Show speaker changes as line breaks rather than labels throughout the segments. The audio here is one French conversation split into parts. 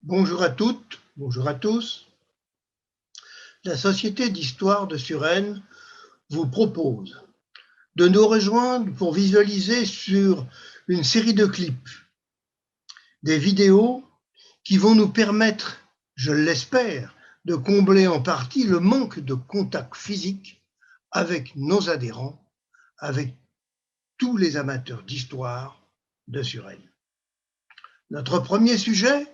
Bonjour à toutes, bonjour à tous. La Société d'histoire de Suresnes vous propose de nous rejoindre pour visualiser sur une série de clips des vidéos qui vont nous permettre, je l'espère, de combler en partie le manque de contact physique avec nos adhérents, avec tous les amateurs d'histoire de Suresnes. Notre premier sujet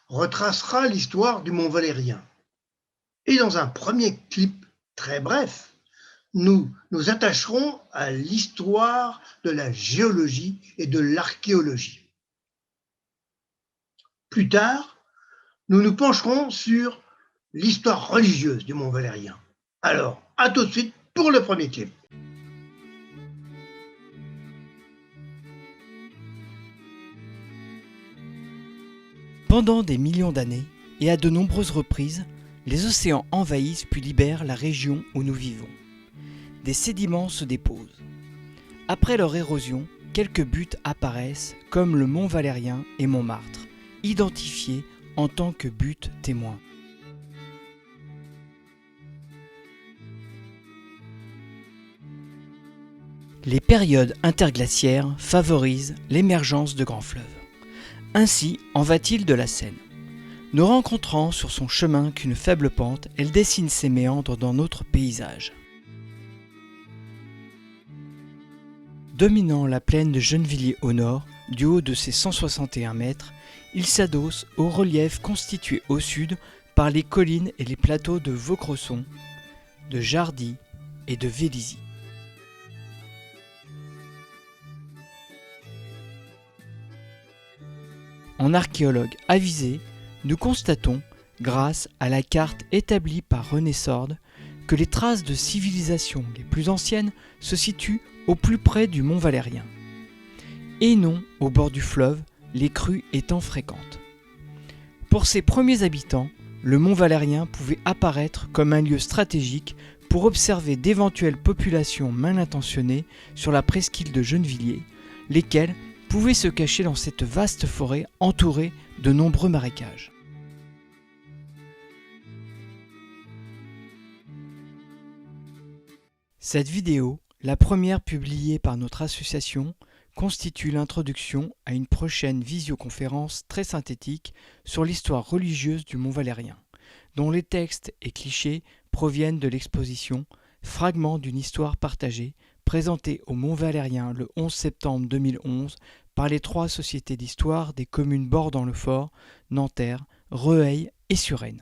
retracera l'histoire du Mont Valérien. Et dans un premier clip très bref, nous nous attacherons à l'histoire de la géologie et de l'archéologie. Plus tard, nous nous pencherons sur l'histoire religieuse du Mont Valérien. Alors, à tout de suite pour le premier clip.
Pendant des millions d'années, et à de nombreuses reprises, les océans envahissent puis libèrent la région où nous vivons. Des sédiments se déposent. Après leur érosion, quelques buttes apparaissent comme le Mont Valérien et Montmartre, identifiés en tant que buttes témoins. Les périodes interglaciaires favorisent l'émergence de grands fleuves. Ainsi en va-t-il de la Seine. Ne rencontrant sur son chemin qu'une faible pente, elle dessine ses méandres dans notre paysage. Dominant la plaine de Gennevilliers au nord, du haut de ses 161 mètres, il s'adosse au relief constitué au sud par les collines et les plateaux de Vaucresson, de Jardy et de Vélizy. En archéologue avisé, nous constatons, grâce à la carte établie par René Sorde, que les traces de civilisation les plus anciennes se situent au plus près du Mont Valérien, et non au bord du fleuve, les crues étant fréquentes. Pour ses premiers habitants, le Mont Valérien pouvait apparaître comme un lieu stratégique pour observer d'éventuelles populations mal intentionnées sur la presqu'île de Gennevilliers, lesquelles pouvaient se cacher dans cette vaste forêt entourée de nombreux marécages. Cette vidéo, la première publiée par notre association, constitue l'introduction à une prochaine visioconférence très synthétique sur l'histoire religieuse du Mont Valérien, dont les textes et clichés proviennent de l'exposition « Fragments d'une histoire partagée » présentée au Mont Valérien le 11 septembre 2011 par les 3 sociétés d'histoire des communes bordant le fort, Nanterre, Rehaille et Suresnes.